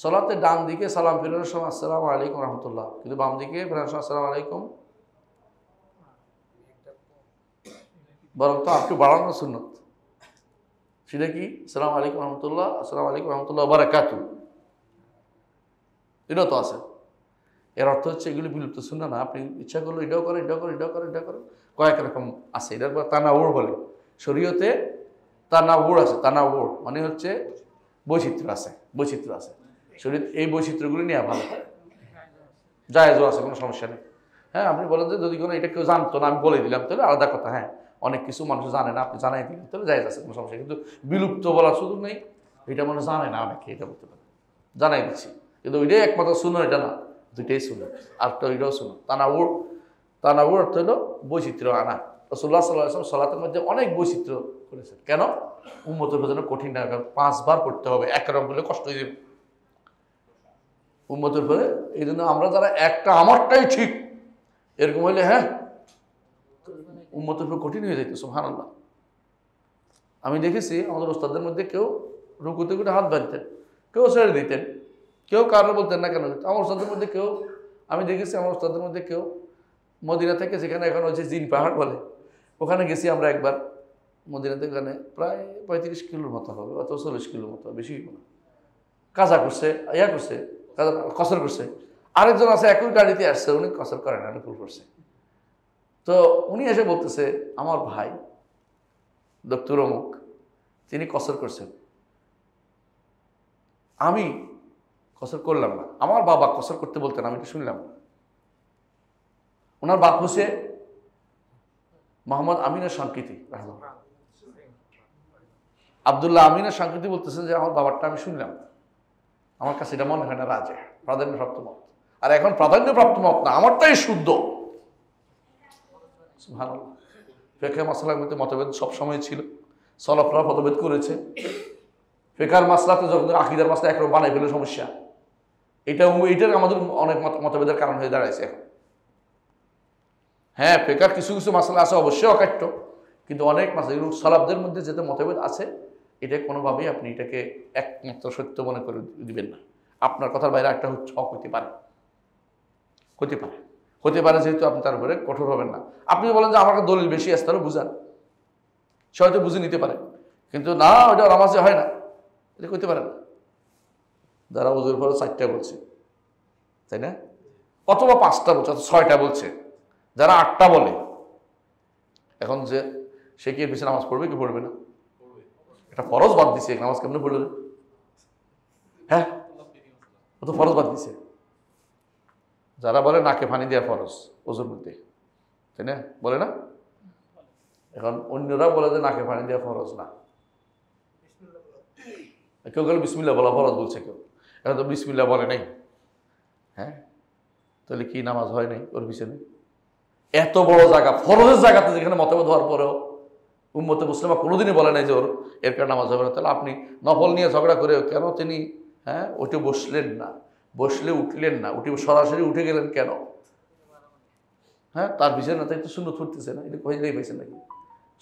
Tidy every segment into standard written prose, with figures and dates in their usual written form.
সালাতে ডান দিকে সালাম ফেরানোর সময় আসসালামু আলাইকুম রহমতুল্লাহ, কিন্তু বাম দিকে ফেরানোর সময় আসসালামু আলাইকুম, বরং তো একটু বাড়ানো সুন্নত। সেটা কি? আসসালামু আলাইকুম রহমতুল্লাহ, আসসালামু আলাইকুম রহমতুল্লাহ বারাকাতু, এটাও তো আছে। এর অর্থ হচ্ছে এগুলি বিলুপ্ত সুন্নাহ না, আপনি ইচ্ছা করলে এটাও করেন, এটাও করেন, এটাও করেন, এটা করেন, কয়েক রকম আছে। এটার পর তানাউর বলে শরীয়তে, তানাউর আছে। তানাউর মানে হচ্ছে বৈচিত্র্য আছে, বৈচিত্র্য আছে শরীয়ত। এই বৈচিত্র্যগুলি নেওয়া ভালো, জায়েজও আছে, কোনো সমস্যা নেই। হ্যাঁ, আপনি বলেন যে যদি কোনো এটা কেউ জানতো না, আমি বলে দিলাম, তাহলে আলাদা কথা। হ্যাঁ, অনেক কিছু মানুষ জানে না, আপনি জানাই দিলেন, তাহলে জায়েজ আছে, কোনো সমস্যা। কিন্তু বিলুপ্ত বলার সুযোগ নেই, এটা মানুষ জানে না, অনেকে এটা বলতে পারে, জানাই দিচ্ছি। কিন্তু ওইটাই একমাত্র শুনো, এটা না, দুইটাই শুনো, আর তো ওইটাও শুনো। তানাউর, তানাউর অর্থ হলো বৈচিত্র্য আনা। রাসূলুল্লাহ সাল্লাল্লাহু আলাইহি ওয়াসাল্লাম সালাতের মধ্যে অনেক বৈচিত্র্য করেছেন। কেন? উম্মতের জন্য কঠিন না, কারণ 5 বার পড়তে হবে, একরকম করলে কষ্ট হয়ে যাবে উম্মতের পরে। এই জন্য আমরা যারা একটা আমারটাই ঠিক এরকম হইলে, হ্যাঁ, উম্মতের উপর কঠিন হয়ে যেত। সুবহানাল্লাহ। আমি দেখেছি আমাদের ওস্তাদের মধ্যে কেউ রুকুতে করে হাত বাঁধতেন, কেউ ছেড়ে দিতেন, কেউ কারো বলতেন না কেন। আমার ওস্তাদের মধ্যে কেউ, আমি দেখেছি আমার ওস্তাদের মধ্যে কেউ মদিনা থেকে, যেখানে এখন হচ্ছে জিন পাহাড় বলে, ওখানে গেছি আমরা একবার। মদিনা থেকে ওখানে প্রায় 35 কিলোর মতো হবে, অথবা 40 কিলোর মতো, বেশি না। কাজা করছে, ইয়া করছে, কসর করছে। আরেকজন আছে একই গাড়িতে আসছে, উনি কসর করেন না, ফুল করছে। তো উনি এসে বলতেছে, আমার ভাই ডক্টর অমুক, তিনি কসর করছেন, আমি কসর করলাম না, আমার বাবা কসর করতে বলতেন, আমি তো শুনলাম না। ওনার বাপ হচ্ছে মোহাম্মদ আমিনের সাংকৃতি, আবদুল্লাহ আমিনের সাংকৃতি বলতেছেন যে আমার বাবারটা আমি শুনলাম, আমার কাছে এটা মনে হয় না রাজে প্রাধান্যপ্রাপ্ত মত। আর এখন প্রাধান্যপ্রাপ্ত মত না, আমারটাই শুদ্ধ। সুবহানাল্লাহ। ফিকহ মাসআলার মধ্যে মতভেদ সবসময় ছিল, সলফরা মতভেদ করেছে। ফিকহের মাসলাতে যখন আকীদার মাসলা একরকম বানাই ফেলে সমস্যা, এইটার আমাদের অনেক মতভেদের কারণ হয়ে দাঁড়াইছে এখন। হ্যাঁ, ফিকহের কিছু কিছু মাসলা আছে অবশ্যই অকাট্য, কিন্তু অনেক মাসলা এগুলো সালাফদের মধ্যে যেতে মতভেদ আছে, এটা কোনোভাবেই আপনি এটাকে একমাত্র সত্য মনে করে দিবেন না। আপনার কথার বাইরে একটা হক হতে পারে, হতে পারে, হতে পারে, যেহেতু আপনি তার উপরে কঠোর হবেন না। আপনি বলেন যে আমাকে দলিল বেশি আসতে হলে বুঝান, সে হয়তো বুঝে নিতে পারে, কিন্তু না ওটা নামাজে হয় না, এটা করতে পারেন না। যারা ওজুর ফরজ 4টা বলছে, তাই না, অথবা 5টা বলছে, অথবা 6টা বলছে, যারা 8টা বলে, এখন যে সে কি এর পিছনে নামাজ পড়বে কি পড়বে না? এটা ফরজ বাদ দিছে, নামাজ কেমনে পড়লো? হ্যাঁ, ও তো ফরজ বাদ দিছে। যারা বলে নাকে পানি দেওয়া ফরজ ওজুর মধ্যে, তাই না, বলে না? এখন অন্যরা বলে যে নাকে পানি দেওয়া ফরজ না, কেউ গেলে বিসমিল্লাহ বলা ফরজ বলছে কেউ, এখন তো বিসমিল্লাহ বলে নাই। হ্যাঁ, তাহলে কি নামাজ হয় নাই ওর পিছনে? এত বড় জায়গা, ফরজের জায়গাতে, যেখানে মতভেদ হওয়ার পরেও উম্মতে মুসলিমা কোনোদিনই বলে নাই যে ওর এর কারণে নামাজ হবে না। তাহলে আপনি নফল নিয়ে ঝগড়া করে কেন তিনি, হ্যাঁ, ওটে বসলেন না, বসলে উঠলেন না, উঠে সরাসরি উঠে গেলেন কেন? হ্যাঁ, তার পিছনে তাই তো সুন্নত ফুটতেছে না, এটা কইলেই পাইছেন নাকি?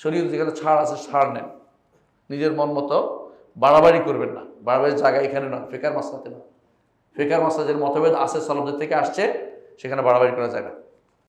শরীর যেখানে ছাড় আছে ছাড় নেন, নিজের মন মতো বাড়াবাড়ি করবেন না। বাড়াবাড়ির জায়গা এখানে না, ফিকহের মাসলাতে না। ফিকহের মাসলা যে মতভেদ আছে সালাফদের থেকে আসছে, সেখানে বাড়াবাড়ি করা যায় না।